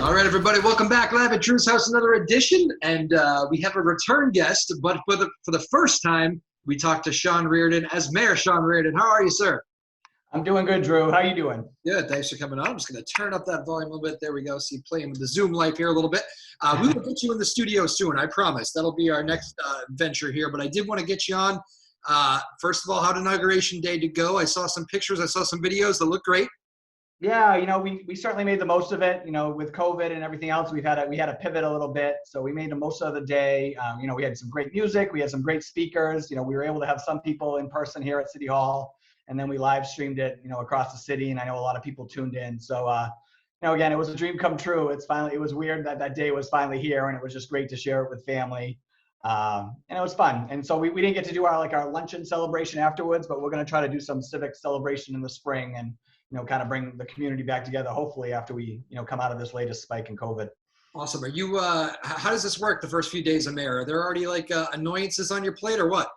All right, everybody, welcome back live at Drew's house, another edition, and we have a return guest, but for the first time, we talked to Sean Reardon as Mayor Sean Reardon. How are you, sir? I'm doing good, Drew. How you doing? Good, thanks for coming on. I'm just going to turn up that volume a little bit. There we go. See, playing with the Zoom life here a little bit. We will get you in the studio soon, I promise. That'll be our next venture here, but I did want to get you on. First of all, how did Inauguration Day to go? I saw some pictures. I saw some videos that look great. Yeah, we certainly made the most of it. With COVID and everything else, we had to pivot a little bit. So we made the most of the day. We had some great music. We had some great speakers. We were able to have some people in person here at City Hall, and then we live streamed it, across the city. And I know a lot of people tuned in. So, again, it was a dream come true. It was weird that day was finally here, and it was just great to share it with family. And it was fun. And so we didn't get to do our luncheon celebration afterwards, but we're going to try to do some civic celebration in the spring and kind of bring the community back together, hopefully after we, come out of this latest spike in COVID. Awesome. Are you, how does this work the first few days of Mayor? Are there already annoyances on your plate or what?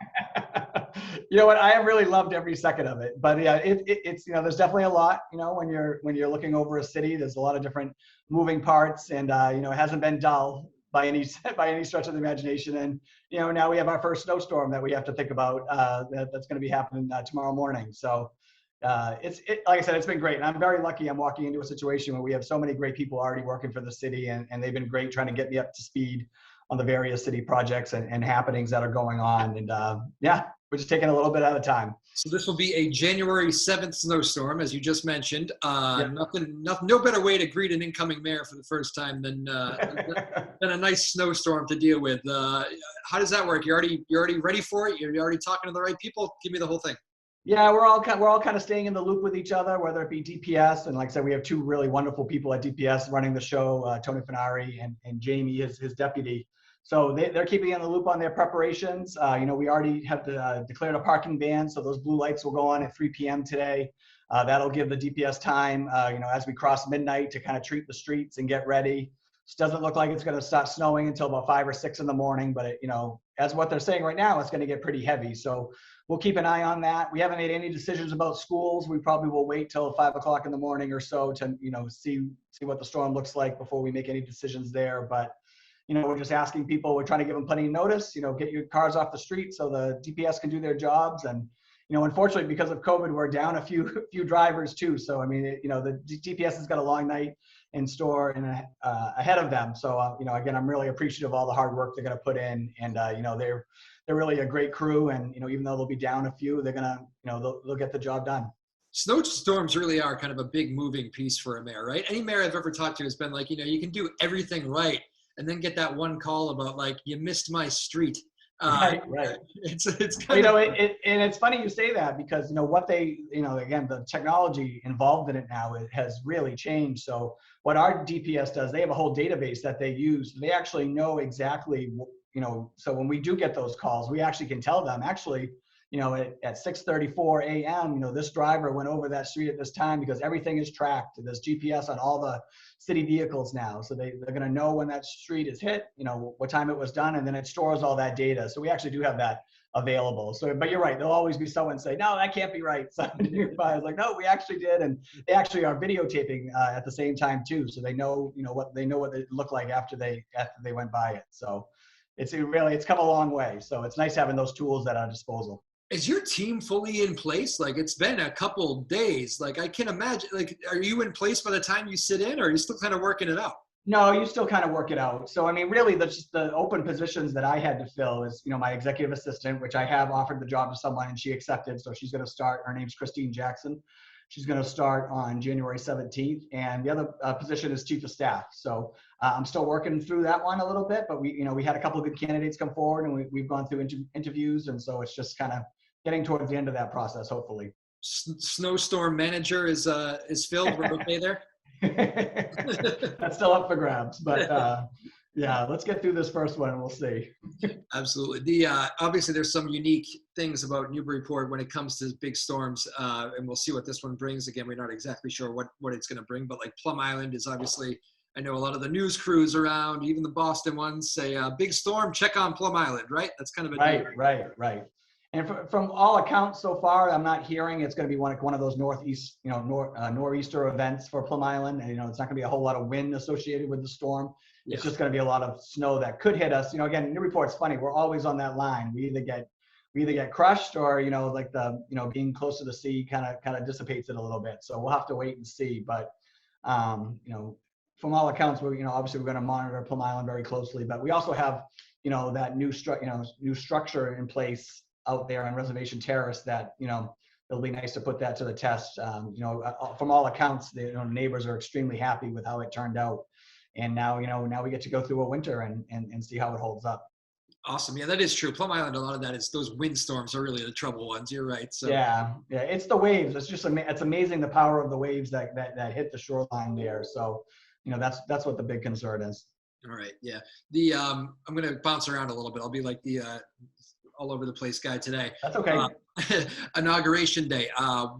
You know what? I have really loved every second of it, but yeah, it's, there's definitely a lot, when you're looking over a city, there's a lot of different moving parts, and, it hasn't been dull by any stretch of the imagination. And, now we have our first snowstorm that we have to think about, that's going to be happening tomorrow morning. So, like I said, it's been great. And I'm very lucky I'm walking into a situation where we have so many great people already working for the city, and they've been great trying to get me up to speed on the various city projects and happenings that are going on. And yeah, we're just taking a little bit at a time. So this will be a January 7th snowstorm, as you just mentioned. Yep. No better way to greet an incoming mayor for the first time than a nice snowstorm to deal with. How does that work? You're already ready for it? You're already talking to the right people? Give me the whole thing. Yeah, we're all kind of staying in the loop with each other, whether it be DPS, and like I said, we have two really wonderful people at DPS running the show, Tony Finari and Jamie, his deputy. So they're keeping in the loop on their preparations. We already have declared a parking ban, so those blue lights will go on at 3 p.m. today. That'll give the DPS time, as we cross midnight, to kind of treat the streets and get ready. It doesn't look like it's going to start snowing until about 5 or 6 in the morning, but as what they're saying right now, it's going to get pretty heavy. So we'll keep an eye on that. We haven't made any decisions about schools. We probably will wait till 5 o'clock in the morning or so to, see what the storm looks like before we make any decisions there. But, we're just asking people, we're trying to give them plenty of notice, get your cars off the street so the DPS can do their jobs. And, unfortunately, because of COVID, we're down a few drivers too. So, I mean, the DPS has got a long night in store and ahead of them. So, again, I'm really appreciative of all the hard work they're going to put in. And, they're really a great crew. And, even though they'll be down a few, they're going to, they'll get the job done. Snowstorms really are kind of a big moving piece for a mayor, right? Any mayor I've ever talked to has been like, you can do everything right, and then get that one call about you missed my street. Right. It's kind of, and it's funny you say that, because what they, again, the technology involved in it now, it has really changed. So what our DPS does, they have a whole database that they use. They actually know exactly, so when we do get those calls, we actually can tell them, actually, at 6:34 a.m., this driver went over that street at this time, because everything is tracked. There's GPS on all the city vehicles now. So they're going to know when that street is hit, what time it was done, and then it stores all that data. So we actually do have that available. So, but you're right, there'll always be someone say, no, that can't be right. So nearby is like, no, we actually did. And they actually are videotaping at the same time too. So they know, what they look like after they went by it. So it's come a long way. So it's nice having those tools at our disposal. Is your team fully in place? It's been a couple days. I can imagine, are you in place by the time you sit in, or are you still kind of working it out? No, you still kind of work it out. So, I mean, really, the open positions that I had to fill is, my executive assistant, which I have offered the job to someone and she accepted. So she's going to start, her name's Christine Jackson. She's going to start on January 17th. And the other position is chief of staff. So I'm still working through that one a little bit, but we had a couple of good candidates come forward, and we've gone through interviews. And so it's just kind of getting towards the end of that process, hopefully. Snowstorm manager is filled. We're okay there? That's still up for grabs, but yeah, let's get through this first one and we'll see. Absolutely. Obviously there's some unique things about Newburyport when it comes to big storms, and we'll see what this one brings. Again, we're not exactly sure what it's going to bring, but Plum Island is obviously, I know a lot of the news crews around, even the Boston ones, say big storm, check on Plum Island, right? That's kind of a right. And from all accounts so far, I'm not hearing it's going to be one of those northeast, nor'easter events for Plum Island. And, it's not going to be a whole lot of wind associated with the storm. Yeah. It's just going to be a lot of snow that could hit us. Again, Newburyport's funny. We're always on that line. We either get crushed or, like being close to the sea kind of dissipates it a little bit. So we'll have to wait and see. But, from all accounts, obviously we're going to monitor Plum Island very closely. But we also have, that new structure in place out there on Reservation Terrace that, it'll be nice to put that to the test. From all accounts, the neighbors are extremely happy with how it turned out. And now, now we get to go through a winter and see how it holds up. Awesome. Yeah, that is true. Plum Island, a lot of that is those windstorms are really the trouble ones. You're right. So yeah, it's the waves. It's just it's amazing the power of the waves that hit the shoreline there. So, that's what the big concern is. All right. Yeah. I'm going to bounce around a little bit. I'll be like the all over the place guy today. That's okay. Inauguration day.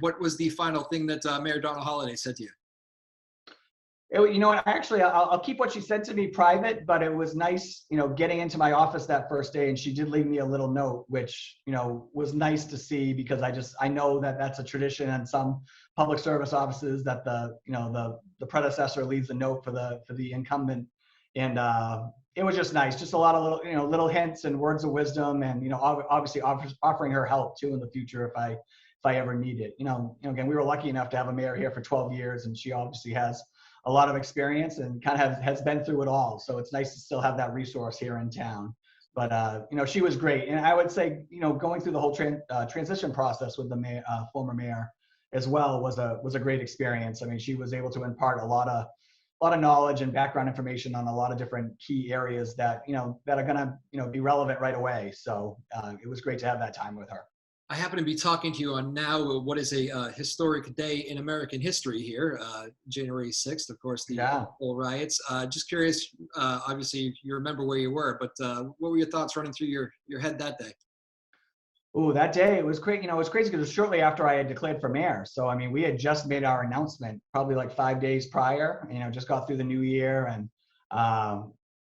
What was the final thing that Mayor Donna Holiday said to you? Actually, I'll keep what she said to me private, but it was nice, getting into my office that first day, and she did leave me a little note, which, was nice to see, because I know that that's a tradition in some public service offices that the predecessor leaves a note for the incumbent. And it was just nice, just a lot of little hints and words of wisdom, and obviously offering her help too in the future if I ever need it. Again, we were lucky enough to have a mayor here for 12 years, and she obviously has a lot of experience and kind of has been through it all. So it's nice to still have that resource here in town. But she was great, and I would say going through the whole transition process with the former mayor as well was a great experience. I mean, she was able to impart a lot of knowledge and background information on a lot of different key areas that that are going to be relevant right away. So it was great to have that time with her. I happen to be talking to you on now what is a historic day in American history here, January 6th, of course, the whole riots. Just curious, obviously you remember where you were, but what were your thoughts running through your head that day? Oh, that day it was great. It was crazy because it was shortly after I had declared for mayor. So I mean, we had just made our announcement probably like 5 days prior. Just got through the new year, and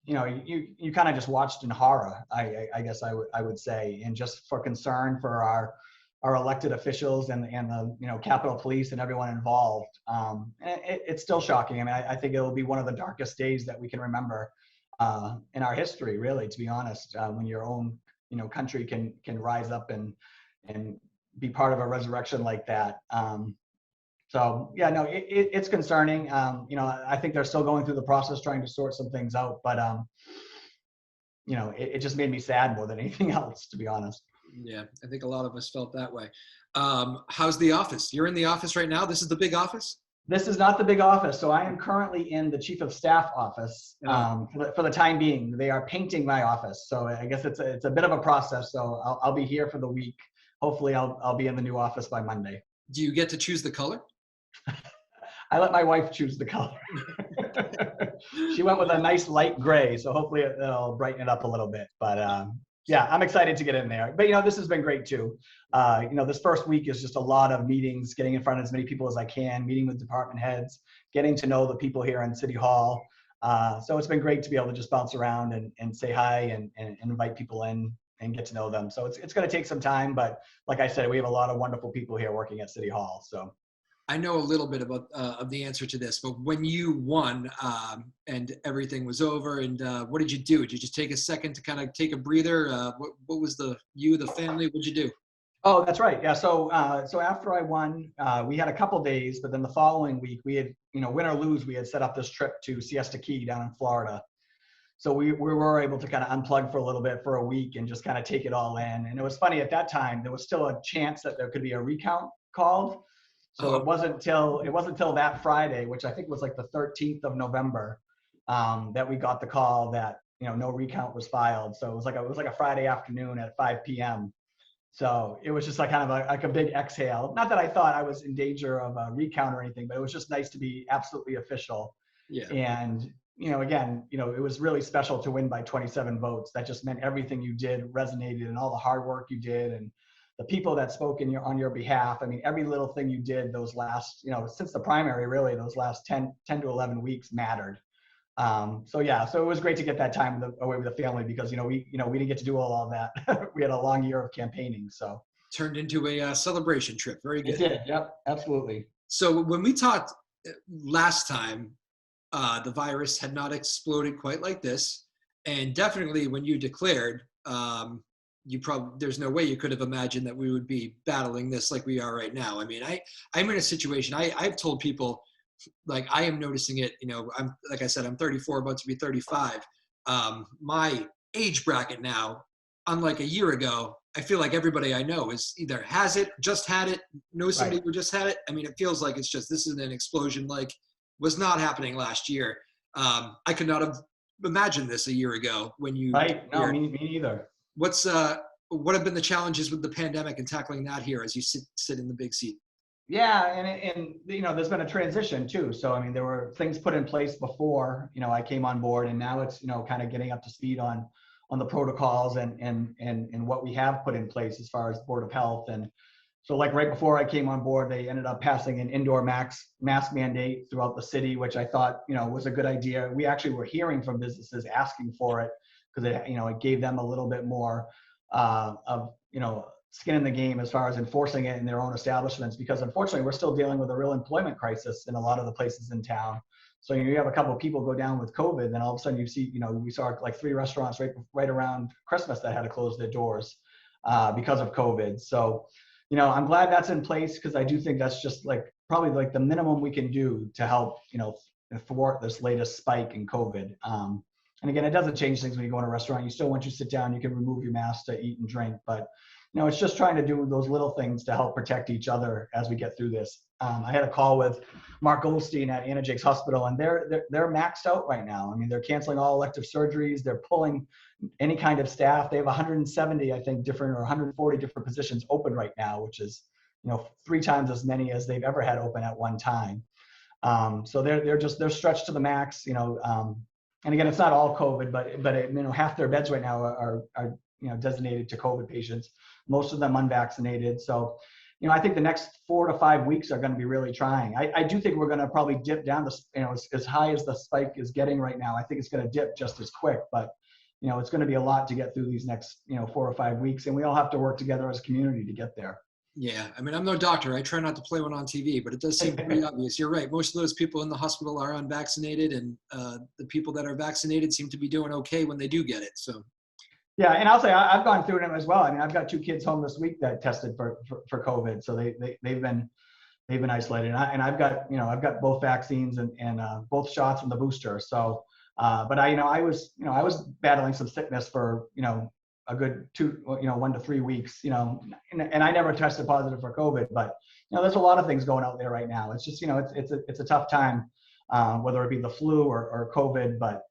you kind of just watched in horror. I guess I would say, and just for concern for our elected officials and the Capitol Police and everyone involved. It's still shocking. I mean, I think it will be one of the darkest days that we can remember in our history, really, to be honest. When your own country can rise up and be part of a resurrection like that. So yeah, no, it's concerning. I think they're still going through the process trying to sort some things out, but it just made me sad more than anything else, to be honest. Yeah, I think a lot of us felt that way. How's the office? You're in the office right now. This is the big office? This is not the big office. So I am currently in the chief of staff office for the time being. They are painting my office. So I guess it's a bit of a process. So I'll be here for the week. Hopefully I'll be in the new office by Monday. Do you get to choose the color? I let my wife choose the color. She went with a nice light gray. So hopefully it'll brighten it up a little bit. But yeah, I'm excited to get in there. But this has been great too. This first week is just a lot of meetings, getting in front of as many people as I can, meeting with department heads, getting to know the people here in City Hall. So it's been great to be able to just bounce around and say hi and invite people in and get to know them. So it's going to take some time, but like I said, we have a lot of wonderful people here working at City Hall. So I know a little bit about of the answer to this, but when you won and everything was over, and what did you do? Did you just take a second to kind of take a breather? What was the family? What'd you do? Oh, that's right. Yeah. So after I won, we had a couple days, but then the following week we had, win or lose, we had set up this trip to Siesta Key down in Florida. So we were able to kind of unplug for a little bit for a week and just kind of take it all in. And it was funny, at that time, there was still a chance that there could be a recount called. So it wasn't till that Friday, which I think was like the 13th of November, that we got the call that no recount was filed. So it was like a Friday afternoon at 5 p.m. So it was just like kind of a big exhale. Not that I thought I was in danger of a recount or anything, but it was just nice to be absolutely official. Yeah. And again, it was really special to win by 27 votes. That just meant everything you did resonated, and all the hard work you did, and the people that spoke on your behalf. I mean, every little thing you did those last, since the primary, really, those last 10 to 11 weeks mattered. So yeah, so it was great to get that time away with the family because, we didn't get to do all of that. We had a long year of campaigning. So Turned into a celebration trip. Very it good. did. Yep. Absolutely. So when we talked last time, the virus had not exploded quite like this, and definitely when you declared, there's no way you could have imagined that we would be battling this like we are right now. I mean, I'm in a situation. I've told people, like, I am noticing it. I'm, like I said, I'm 34, about to be 35. My age bracket now, unlike a year ago, I feel like everybody I know is either has it, just had it, knows somebody Right. who just had it. I mean, it feels like this is an explosion like was not happening last year. I could not have imagined this a year ago when you Right. No, here. me neither. What have been the challenges with the pandemic and tackling that here as you sit in the big seat? Yeah, and there's been a transition too. So I mean, there were things put in place before I came on board, and now it's kind of getting up to speed on the protocols and what we have put in place as far as Board of Health. And so like right before I came on board, they ended up passing an indoor mask mandate throughout the city, which I thought was a good idea. We actually were hearing from businesses asking for it because it gave them a little bit more of skin in the game as far as enforcing it in their own establishments, because unfortunately we're still dealing with a real employment crisis in a lot of the places in town. So you have a couple of people go down with COVID, then all of a sudden you see, we saw like 3 restaurants right around Christmas that had to close their doors because of COVID. So, I'm glad that's in place because I do think that's just probably like the minimum we can do to help, thwart this latest spike in COVID. And again, it doesn't change things when you go in a restaurant. You still, once you sit down, you can remove your mask to eat and drink, but it's just trying to do those little things to help protect each other as we get through this. I had a call with Mark Goldstein at Anna Jake's Hospital, and they're maxed out right now. I mean, they're canceling all elective surgeries. They're pulling any kind of staff. They have 170, I think, different or 140 different positions open right now, which is 3 times as many as they've ever had open at one time. So they're stretched to the max. And again, it's not all COVID, but half their beds right now are designated to COVID patients, most of them unvaccinated. So, I think the next 4 to 5 weeks are going to be really trying. I do think we're going to probably dip down to, as high as the spike is getting right now. I think it's going to dip just as quick, but, it's going to be a lot to get through these next, 4 or 5 weeks. And we all have to work together as a community to get there. Yeah, I mean, I'm no doctor. I try not to play one on TV, but it does seem pretty obvious. You're right. Most of those people in the hospital are unvaccinated, and the people that are vaccinated seem to be doing okay when they do get it. So. Yeah, and I'll say I've gone through them as well. I mean, I've got 2 kids home this week that tested for COVID, so they've been isolated. And I've got both vaccines and both shots and the booster. So, but I was battling some sickness for a good 1 to 3 weeks. And I never tested positive for COVID, but there's a lot of things going out there right now. It's just it's a tough time, whether it be the flu or COVID. But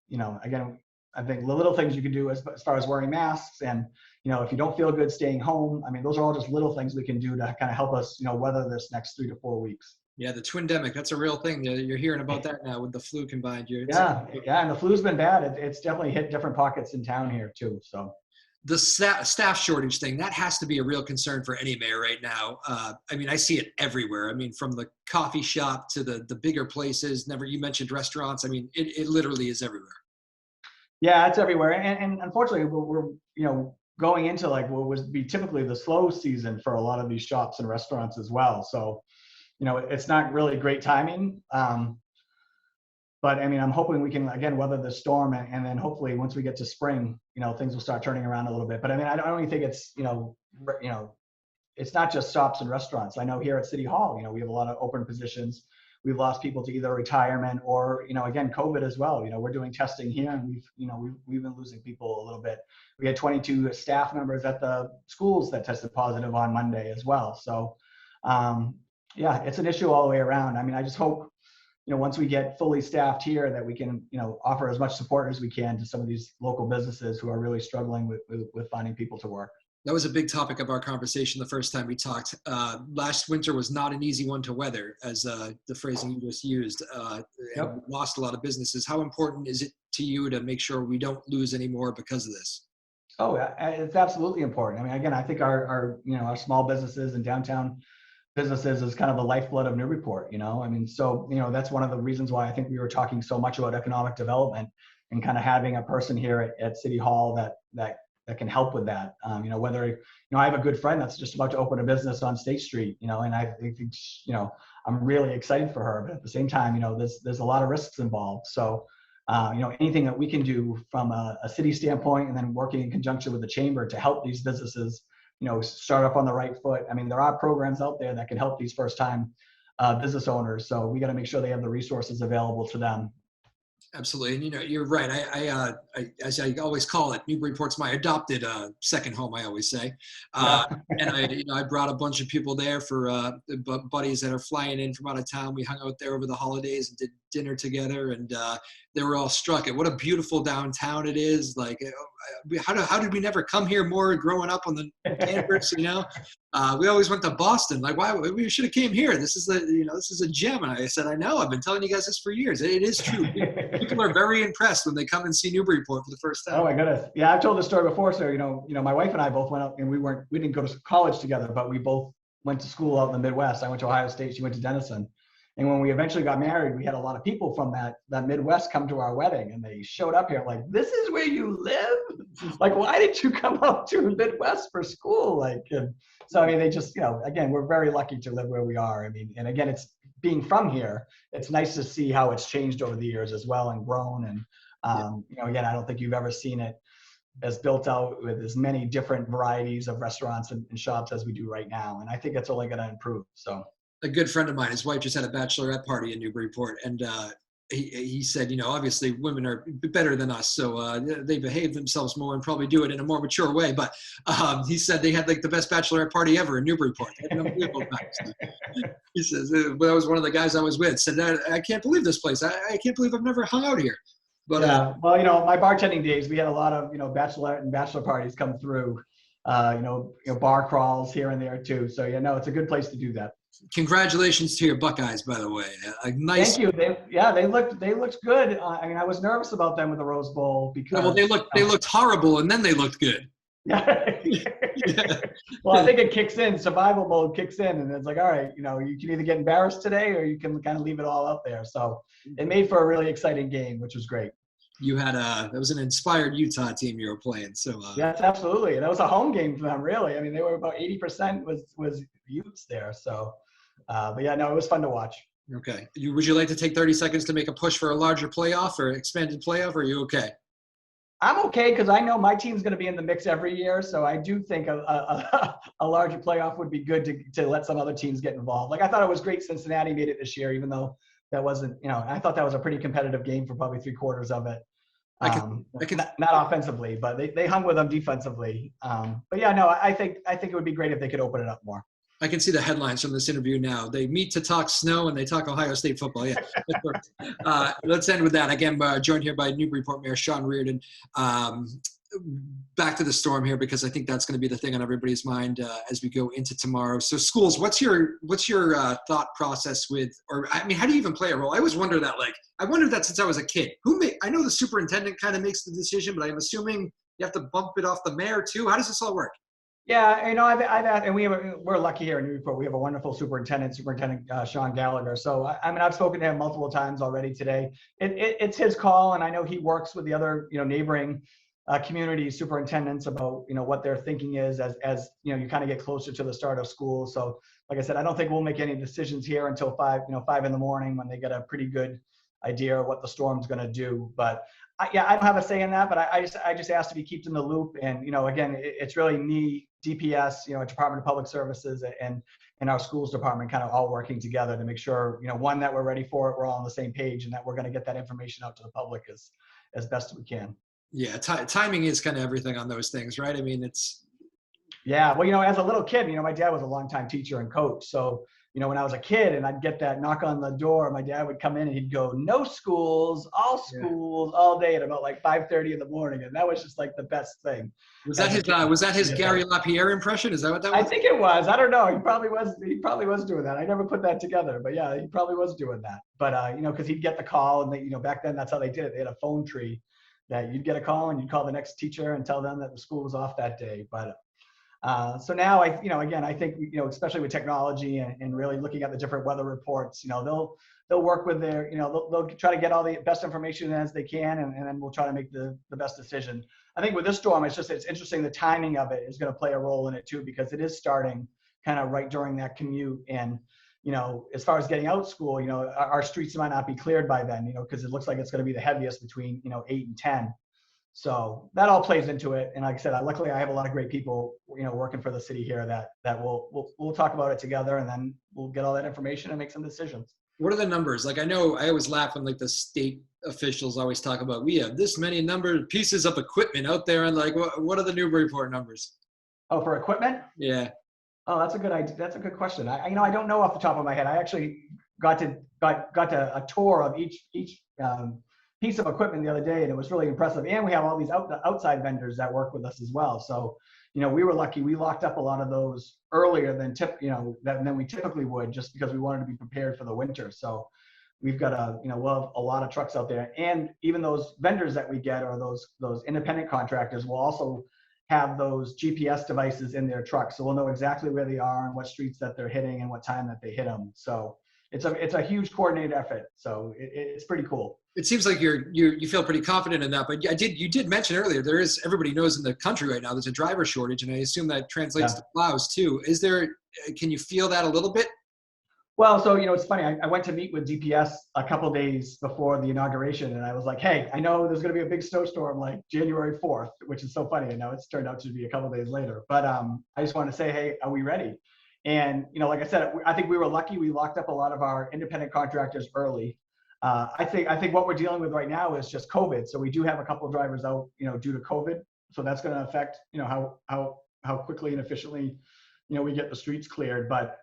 again, I think the little things you can do as far as wearing masks and, if you don't feel good, staying home. I mean, those are all just little things we can do to kind of help us, weather this next 3 to 4 weeks. Yeah, the twindemic, that's a real thing. You're hearing about that now with the flu combined. Yeah, and the flu's been bad. It's definitely hit different pockets in town here too, so. The staff shortage thing, that has to be a real concern for any mayor right now. I mean, I see it everywhere. I mean, from the coffee shop to the bigger places. You mentioned restaurants. I mean, it literally is everywhere. Yeah, it's everywhere. And unfortunately, we're going into what would be typically the slow season for a lot of these shops and restaurants as well. So, it's not really great timing. But I mean, I'm hoping we can, again, weather the storm, and then hopefully once we get to spring, things will start turning around a little bit. But I mean, I don't even think it's, it's not just shops and restaurants. I know here at City Hall, we have a lot of open positions. We've lost people to either retirement or, again, COVID as well. We're doing testing here, and we've been losing people a little bit. We had 22 staff members at the schools that tested positive on Monday as well. So, yeah, it's an issue all the way around. I mean, I just hope, once we get fully staffed here, that we can, offer as much support as we can to some of these local businesses who are really struggling with finding people to work. That was a big topic of our conversation the first time we talked. Last winter was not an easy one to weather, as the phrasing you just used. Yep. We lost a lot of businesses. How important is it to you to make sure we don't lose any more because of this? Oh, it's absolutely important. I mean, again, I think our small businesses in downtown businesses is kind of the lifeblood of Newburyport, you know? I mean, so, you know, that's one of the reasons why I think we were talking so much about economic development and kind of having a person here at City Hall that can help with that. You know, whether, you know, I have a good friend that's just about to open a business on State Street, you know, and I think, you know, I'm really excited for her, but at the same time, you know, there's a lot of risks involved. So, you know, anything that we can do from a city standpoint and then working in conjunction with the chamber to help these businesses, you know, start up on the right foot. I mean, there are programs out there that can help these first time business owners. So we got to make sure they have the resources available to them. Absolutely, and you know you're right. As I always call it, Newburyport's my adopted second home. I always say, Yeah. and I brought a bunch of people there for buddies that are flying in from out of town. We hung out there over the holidays and did dinner together, and they were all struck at what a beautiful downtown it is. Like, how did we never come here more growing up on the campus? You know, we always went to Boston. Like, why we should have came here? This is this is a gem. And I said, I know. I've been telling you guys this for years. It is true. People are very impressed when they come and see Newburyport for the first time. Oh my goodness. Yeah, I've told this story before. So, you know, my wife and I both went up and we didn't go to college together, but we both went to school out in the Midwest. I went to Ohio State. She went to Denison. And when we eventually got married, we had a lot of people from that Midwest come to our wedding, and they showed up here like, this is where you live? Like, why did you come up to the Midwest for school? Like, and so, I mean, they just, you know, again, we're very lucky to live where we are. I mean, and again, it's being from here, it's nice to see how it's changed over the years as well and grown. And, you know, again, I don't think you've ever seen it as built out with as many different varieties of restaurants and shops as we do right now. And I think it's only going to improve. So. A good friend of mine, his wife just had a bachelorette party in Newburyport, and he said, you know, obviously women are better than us, so they behave themselves more and probably do it in a more mature way. But he said they had like the best bachelorette party ever in Newburyport. He says, that was one of the guys I was with, said, I can't believe this place. I can't believe I've never hung out here. But yeah, well, you know, my bartending days, we had a lot of, you know, bachelorette and bachelor parties come through, you know, bar crawls here and there too. So, you know, it's a good place to do that. Congratulations to your Buckeyes, by the way. A nice. Thank you. They looked good. I mean, I was nervous about them with the Rose Bowl because. Well, they looked horrible, and then they looked good. Yeah. Yeah. Well, I think it kicks in. Survival mode kicks in, and it's like, all right, you know, you can either get embarrassed today, or you can kind of leave it all out there. So it made for a really exciting game, which was great. You had that was an inspired Utah team you were playing. So yes, absolutely. That was a home game for them, really. I mean, they were about 80% was Utes there. So. But yeah, no, it was fun to watch. Okay. Would you like to take 30 seconds to make a push for a larger playoff or expanded playoff, or are you okay? I'm okay because I know my team's going to be in the mix every year. So I do think a larger playoff would be good to let some other teams get involved. Like, I thought it was great Cincinnati made it this year, even though that wasn't, you know, I thought that was a pretty competitive game for probably 3/4 of it. Not offensively, but they hung with them defensively. But yeah, no, I think it would be great if they could open it up more. I can see the headlines from this interview now. They meet to talk snow and they talk Ohio State football. Yeah, let's end with that. Again, joined here by Newburyport Mayor Sean Reardon. Back to the storm here, because I think that's going to be the thing on everybody's mind as we go into tomorrow. So schools, what's your thought process with, or I mean, how do you even play a role? I always wonder that. Like, I wondered that since I was a kid. I know the superintendent kind of makes the decision, but I'm assuming you have to bump it off the mayor too. How does this all work? Yeah, you know, I've had, and we're lucky here in Newburyport. We have a wonderful Superintendent Sean Gallagher. So I mean, I've spoken to him multiple times already today. It's his call, and I know he works with the other, you know, neighboring community superintendents about, you know, what their thinking is as you know, you kind of get closer to the start of school. So like I said, I don't think we'll make any decisions here until 5 in the morning, when they get a pretty good idea of what the storm's going to do. But I don't have a say in that, but I just asked to be kept in the loop. And, you know, again, it's really me, DPS, you know, Department of Public Services, and our schools department kind of all working together to make sure, you know, one, that we're ready for it, we're all on the same page, and that we're going to get that information out to the public as best we can. Yeah, timing is kind of everything on those things, right? I mean, it's. Yeah, well, you know, as a little kid, you know, my dad was a longtime teacher and coach. So, you know, when I was a kid and I'd get that knock on the door, my dad would come in and he'd go, no schools, all day at about like 5:30 in the morning. And that was just like the best thing. Was that his Gary LaPierre impression? Is that what that was? I think it was. I don't know. He probably was doing that. I never put that together, but yeah, he probably was doing that. But, you know, because he'd get the call, and you know, back then that's how they did it. They had a phone tree that you'd get a call and you'd call the next teacher and tell them that the school was off that day. But So now again, I think, especially with technology and really looking at the different weather reports, they'll work with their, they'll try to get all the best information as they can, and then we'll try to make the best decision. I think with this storm, it's interesting. The timing of it is going to play a role in it too, because it is starting kind of right during that commute. And, as far as getting out school, our streets might not be cleared by then, because it looks like it's going to be the heaviest between, 8 and 10. So that all plays into it. And like I said, luckily I have a lot of great people, working for the city here that we'll talk about it together, and then we'll get all that information and make some decisions. What are the numbers? Like, I know I always laugh when like the state officials always talk about, we have this many pieces of equipment out there. And like, what are the Newburyport numbers? Oh, for equipment? Yeah. Oh, that's a good idea. That's a good question. I don't know off the top of my head. I actually got to a tour of each piece of equipment the other day, and it was really impressive. And we have all these outside vendors that work with us as well. So, we were lucky. We locked up a lot of those earlier than we typically would, just because we wanted to be prepared for the winter. So we've got we'll have a lot of trucks out there, and even those vendors that we get, or those independent contractors, will also have those GPS devices in their trucks. So we'll know exactly where they are and what streets that they're hitting and what time that they hit them. So it's a huge coordinated effort. So it's pretty cool. It seems like you feel pretty confident in that, but you did mention earlier, everybody knows in the country right now there's a driver shortage, and I assume that translates to plows too. Can you feel that a little bit? Well, so it's funny. I went to meet with DPS a couple days before the inauguration, and I was like, "Hey, I know there's going to be a big snowstorm like January 4th," which is so funny. I know it's turned out to be a couple days later, but I just want to say, "Hey, are we ready?" And like I said, I think we were lucky. We locked up a lot of our independent contractors early. I think what we're dealing with right now is just COVID. So we do have a couple of drivers out, due to COVID. So that's going to affect, how quickly and efficiently, we get the streets cleared. But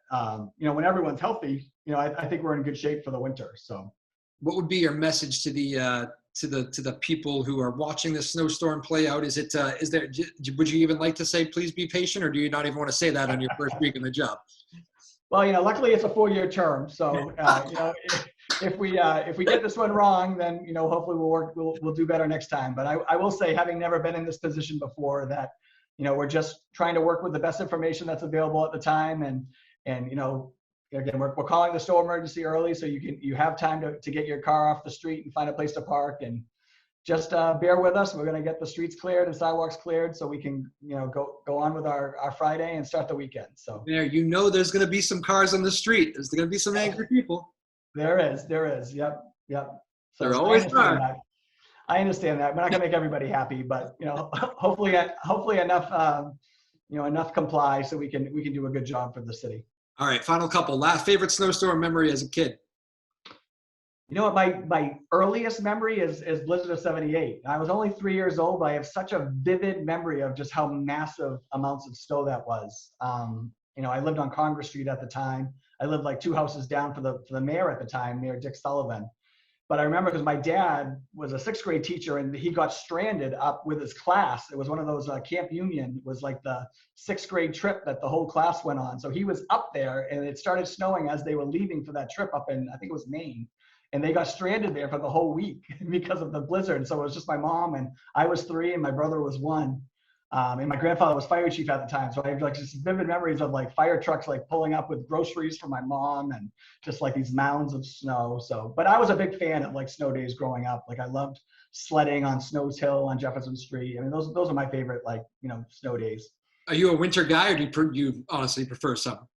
when everyone's healthy, I think we're in good shape for the winter. So, what would be your message to the people who are watching the snowstorm play out? Would you even like to say, please be patient, or do you not even want to say that on your first week in the job? Well, luckily it's a 4-year term. So, if we get this one wrong, then, hopefully we'll do better next time. But I will say, having never been in this position before, that, we're just trying to work with the best information that's available at the time. And again, we're calling the snow emergency early, so you have time to get your car off the street and find a place to park, and just bear with us. We're going to get the streets cleared and sidewalks cleared, so we can, go on with our Friday and start the weekend. So there's going to be some cars on the street. There's going to be some angry people. There is. Yep. So there always are. I understand that. We're not going to make everybody happy, but hopefully enough, enough comply so we can do a good job for the city. All right, final couple. Last favorite snowstorm memory as a kid. You know what, my earliest memory is Blizzard of '78. I was only 3 years old, but I have such a vivid memory of just how massive amounts of snow that was. I lived on Congress Street at the time. I lived like 2 houses down for the mayor at the time, Mayor Dick Sullivan. But I remember because my dad was a 6th grade teacher, and he got stranded up with his class. It was one of those Camp Union, was like the 6th grade trip that the whole class went on. So he was up there, and it started snowing as they were leaving for that trip up in, I think it was Maine. And they got stranded there for the whole week because of the blizzard. So it was just my mom, and I was 3 and my brother was 1. And my grandfather was fire chief at the time. So I have like just vivid memories of like fire trucks, like pulling up with groceries for my mom, and just like these mounds of snow. So, but I was a big fan of like snow days growing up. Like I loved sledding on Snow's Hill on Jefferson Street. I mean, those are my favorite, like, snow days. Are you a winter guy, or do you honestly prefer summer?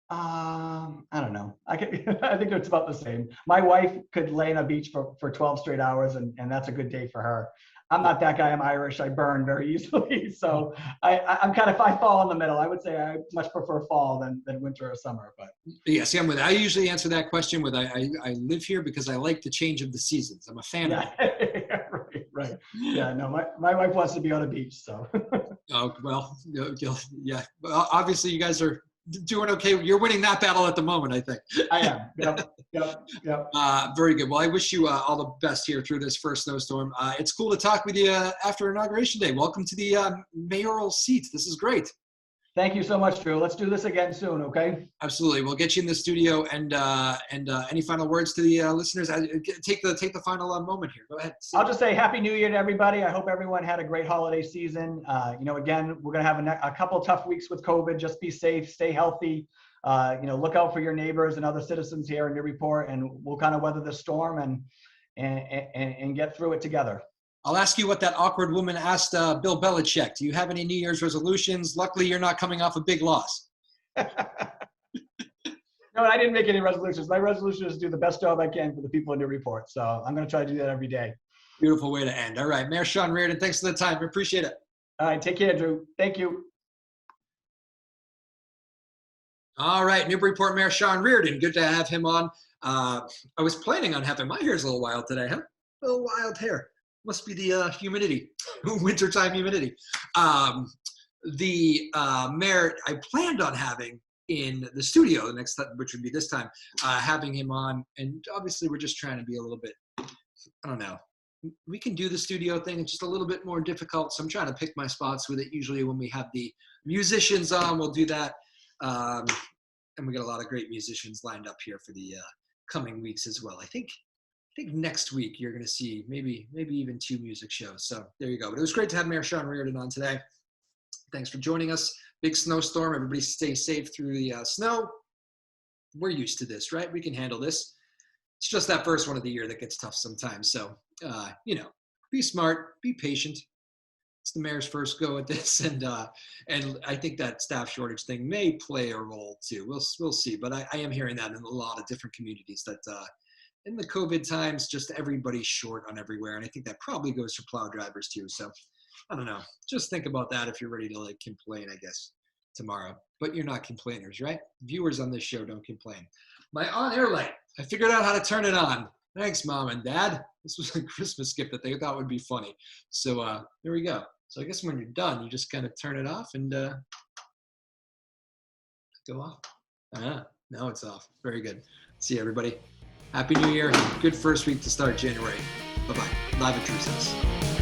I don't know. I think it's about the same. My wife could lay on a beach for 12 straight hours, and that's a good day for her. I'm not that guy. I'm Irish. I burn very easily. So I'm kind of, I fall in the middle. I would say I much prefer fall than winter or summer. But yeah, see, I usually answer that question with I live here because I like the change of the seasons. I'm a fan of it. Right. Yeah, no, my wife wants to be on a beach. So. Oh, well, yeah. Well, obviously, you guys are doing okay. You're winning that battle at the moment, I think. I am. Yep. Very good. Well, I wish you all the best here through this first snowstorm. It's cool to talk with you after Inauguration Day. Welcome to the mayoral seat. This is great. Thank you so much, Drew. Let's do this again soon, okay? Absolutely. We'll get you in the studio, and any final words to the listeners? Take the final moment here. Go ahead. I'll just say Happy New Year to everybody. I hope everyone had a great holiday season. Again, we're going to have a couple tough weeks with COVID. Just be safe, stay healthy. Look out for your neighbors and other citizens here in Newburyport, and we'll kind of weather the storm and get through it together. I'll ask you what that awkward woman asked Bill Belichick. Do you have any New Year's resolutions? Luckily, you're not coming off a big loss. No, I didn't make any resolutions. My resolution is to do the best job I can for the people in Newburyport. So I'm going to try to do that every day. Beautiful way to end. All right, Mayor Sean Reardon, thanks for the time. We appreciate it. All right, take care, Drew. Thank you. All right, Newburyport Mayor Sean Reardon. Good to have him on. I was planning on having my hair's a little wild today, huh? A little wild hair. Must be the humidity, wintertime humidity. The mayor I planned on having in the studio the next time, which would be this time, having him on. And obviously we're just trying to be a little bit, I don't know. We can do the studio thing. It's just a little bit more difficult. So I'm trying to pick my spots with it. Usually when we have the musicians on, we'll do that. And we got a lot of great musicians lined up here for the coming weeks as well. I think next week you're going to see maybe even 2 music shows. So there you go. But it was great to have Mayor Sean Reardon on today. Thanks for joining us. Big snowstorm. Everybody stay safe through the snow. We're used to this, right? We can handle this. It's just that first one of the year that gets tough sometimes. So, be smart, be patient. It's the mayor's first go at this. And I think that staff shortage thing may play a role too. We'll see. But I am hearing that in a lot of different communities that, in the COVID times, just everybody's short on everywhere. And I think that probably goes for plow drivers too. So I don't know. Just think about that if you're ready to complain, I guess, tomorrow. But you're not complainers, right? Viewers on this show don't complain. My on-air light, I figured out how to turn it on. Thanks, Mom and Dad. This was a Christmas gift that they thought would be funny. So there we go. So I guess when you're done, you just kind of turn it off and go off. Now it's off. Very good. See you, everybody. Happy New Year. Good first week to start January. Bye-bye. Live at Drew's house.